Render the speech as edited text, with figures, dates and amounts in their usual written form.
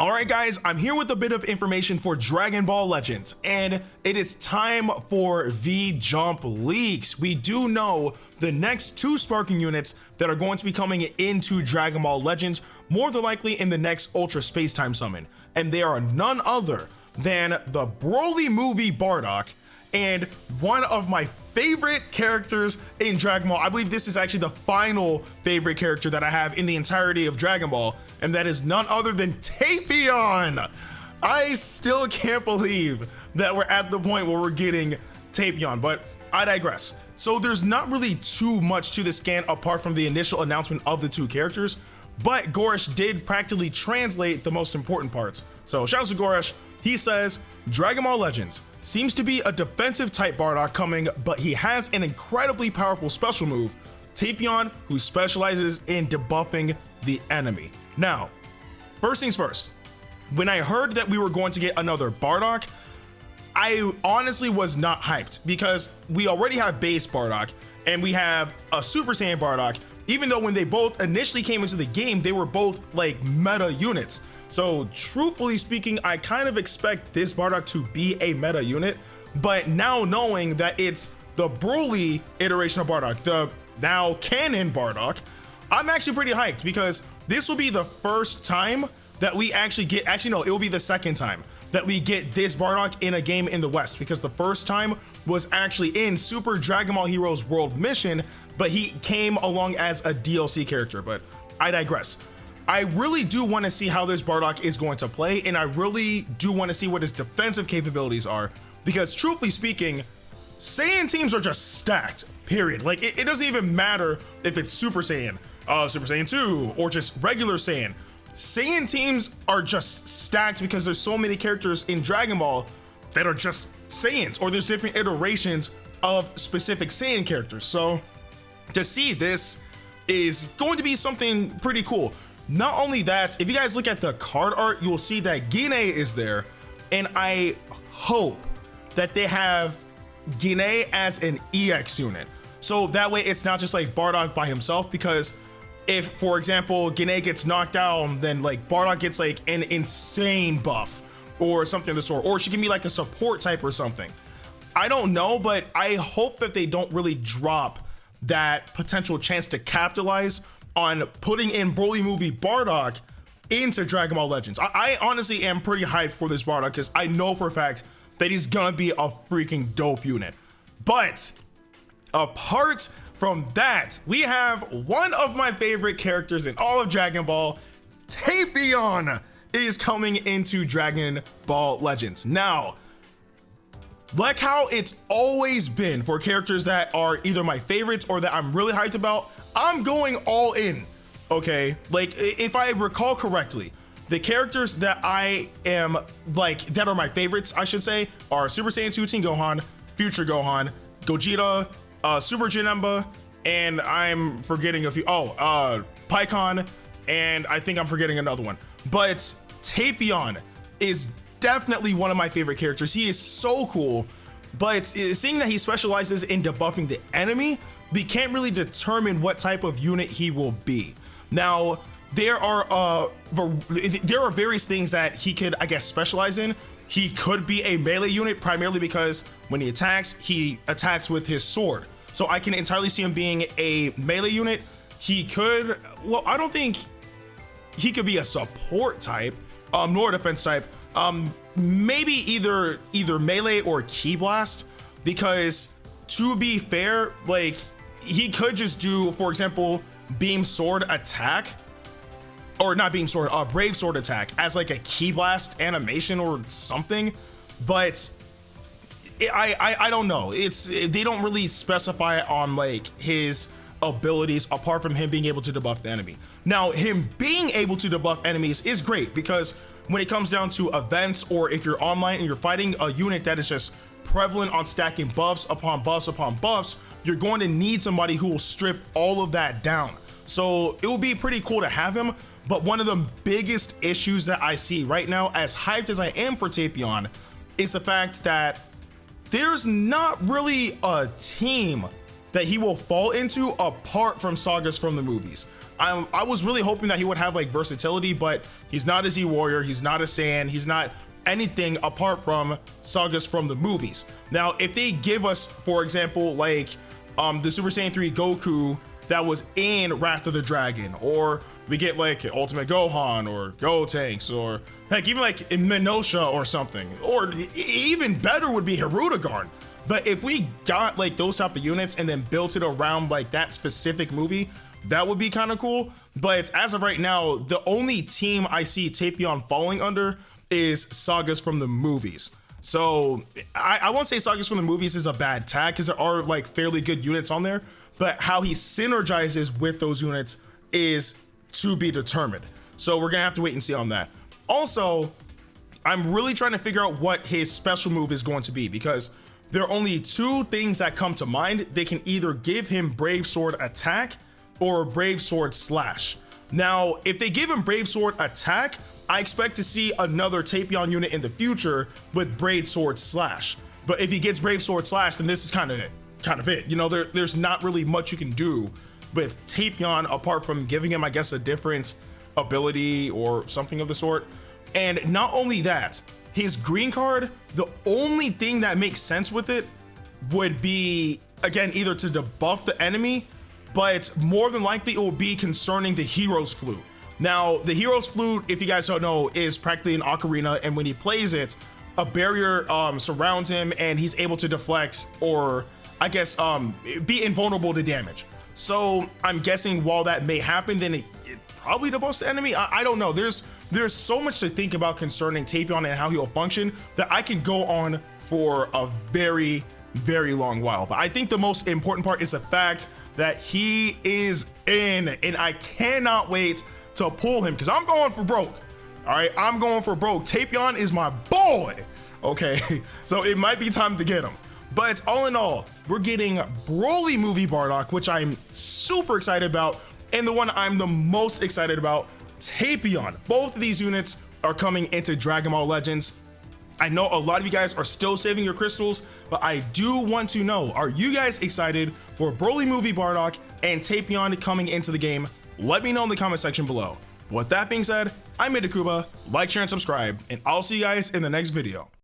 Alright guys, I'm here with a bit of information for Dragon Ball Legends, and it is time for the jump leaks. We do know the next two sparking units that are going to be coming into Dragon Ball Legends, more than likely in the next Ultra Space Time Summon, and they are none other than the BROLY movie Bardock, and one of my favorite characters in Dragon Ball. I believe this is actually the final favorite character that I have in the entirety of Dragon Ball, and that is none other than Tapion. I still can't believe that we're at the point where we're getting Tapion, but I digress. So there's not really too much to this scan apart from the initial announcement of the two characters, but Goresh did practically translate the most important parts. So shout out to Goresh. He says, Dragon Ball Legends seems to be a defensive type Bardock coming, but he has an incredibly powerful special move, Tapion, who specializes in debuffing the enemy. Now, first things first, when I heard that we were going to get another Bardock, I honestly was not hyped because we already have base Bardock and we have a Super Saiyan Bardock, even though when they both initially came into the game, they were both like meta units. So truthfully speaking, I kind of expect this Bardock to be a meta unit, but now knowing that it's the BROLY iteration of Bardock, the now canon Bardock, I'm actually pretty hyped because this will be the first time that we actually get, it will be the second time that we get this Bardock in a game in the West, because the first time was actually in Super Dragon Ball Heroes World Mission, but he came along as a DLC character, but I digress. I really do want to see how this Bardock is going to play, and I really do want to see what his defensive capabilities are, because truthfully speaking, Saiyan teams are just stacked, period. Like it doesn't even matter if it's Super Saiyan, Super Saiyan 2, or just regular Saiyan. Saiyan teams are just stacked because there's so many characters in Dragon Ball that are just Saiyans, or there's different iterations of specific Saiyan characters. So to see this is going to be something pretty cool. Not only that, if you guys look at the card art, you'll see that Gine is there, and I hope that they have Gine as an EX unit. So that way it's not just like Bardock by himself, because if, for example, Gine gets knocked down, then like Bardock gets like an insane buff or something of the sort, or she can be like a support type or something. I don't know, but I hope that they don't really drop that potential chance to capitalize on putting in BROLY movie Bardock into Dragon Ball Legends. I honestly am pretty hyped for this Bardock because I know for a fact that he's gonna be a freaking dope unit. But apart from that, we have one of my favorite characters in all of Dragon Ball. Tapion is coming into Dragon Ball Legends. Now, like how it's always been for characters that are either my favorites or that I'm really hyped about, I'm going all in, okay? Like, if I recall correctly, the characters that I am like, that are my favorites, I should say, are Super Saiyan 2 Teen Gohan, Future Gohan, Gogeta, Super Janemba, and I'm forgetting a few, Pikkon, and I think I'm forgetting another one. But Tapion is definitely one of my favorite characters. He is so cool, but seeing that he specializes in debuffing the enemy, we can't really determine what type of unit he will be. Now, there are various things that he could, I guess, specialize in. He could be a melee unit, primarily because when he attacks with his sword. So I can entirely see him being a melee unit. He could, well, I don't think he could be a support type, nor a defense type. Maybe either melee or ki blast, because to be fair, like, he could just do, for example, beam sword attack, or not beam sword, brave sword attack as like a ki blast animation or something. But I don't know. They don't really specify on like his abilities apart from him being able to debuff the enemy. Now, him being able to debuff enemies is great, because when it comes down to events, or if you're online and you're fighting a unit that is just prevalent on stacking buffs upon buffs upon buffs, you're going to need somebody who will strip all of that down. So it will be pretty cool to have him. But one of the biggest issues that I see right now, as hyped as I am for Tapion, is the fact that there's not really a team that he will fall into apart from sagas from the movies. I was really hoping that he would have like versatility, but he's not a Z Warrior, he's not a Saiyan, he's not anything apart from sagas from the movies. Now, if they give us, for example, like the Super Saiyan 3 Goku that was in Wrath of the Dragon, or we get like Ultimate Gohan or Gotenks, or heck, even like Minosha or something, or even better would be Hirudegarn. But if we got like those type of units and then built it around like that specific movie, that would be kind of cool. But as of right now, the only team I see Tapion falling under is sagas from the movies. So I won't say sagas from the movies is a bad tag, because there are like fairly good units on there, but how he synergizes with those units is to be determined. So we're gonna have to wait and see on that. Also, I'm really trying to figure out what his special move is going to be, because there are only two things that come to mind. They can either give him Brave Sword Attack or Brave Sword Slash. Now, if they give him Brave Sword Attack, I expect to see another Tapion unit in the future with Brave Sword Slash. But if he gets Brave Sword Slash, then this is kind of it. You know, there's not really much you can do with Tapion apart from giving him, I guess, a different ability or something of the sort. And not only that, his green card, the only thing that makes sense with it would be, again, either to debuff the enemy, but more than likely it will be concerning the Hero's Flute. Now, the Hero's Flute, if you guys don't know, is practically an ocarina, and when he plays it, a barrier surrounds him and he's able to deflect, or I guess be invulnerable to damage. So I'm guessing while that may happen, then it probably debuffs the enemy. I don't know. There's so much to think about concerning Tapion and how he'll function that I can go on for a very, very long while. But I think the most important part is the fact that he is in, and I cannot wait to pull him, because I'm going for broke. All right, I'm going for broke. Tapion is my boy. Okay, so it might be time to get him. But all in all, we're getting BROLY movie Bardock, which I'm super excited about, and the one I'm the most excited about, Tapion. Both of these units are coming into Dragon Ball Legends. I know a lot of you guys are still saving your crystals, but I do want to know, are you guys excited for BROLY movie Bardock and Tapion coming into the game? Let me know in the comment section below. With that being said, I'm Ndukauba. Like, share, and subscribe, and I'll see you guys in the next video.